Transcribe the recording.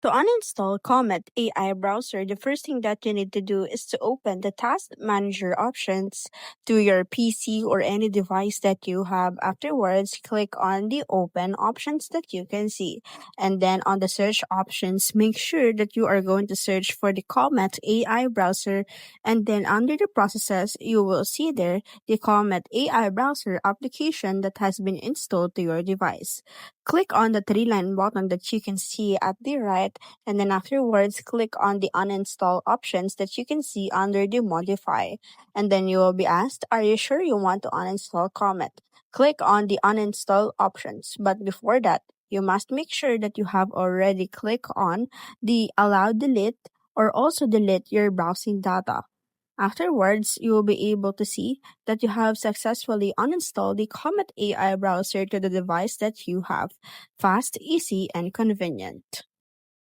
To uninstall Comet AI browser, the first thing that you need to do is to open the Task Manager options to your PC or any device that you have. Afterwards, click on the open options that you can see. And then on the search options, make sure that you are going to search for the Comet AI browser. And then under the processes, you will see there the Comet AI browser application that has been installed to your device. Click on the three-line button that you can see at the right, and then afterwards click on the uninstall options that you can see under the modify. And then you will be asked, are you sure you want to uninstall Comet? Click on the uninstall options. But before that, you must make sure that you have already clicked on the allow delete or also delete your browsing data. Afterwards, you will be able to see that you have successfully uninstalled the Comet AI browser to the device that you have. Fast, easy, and convenient.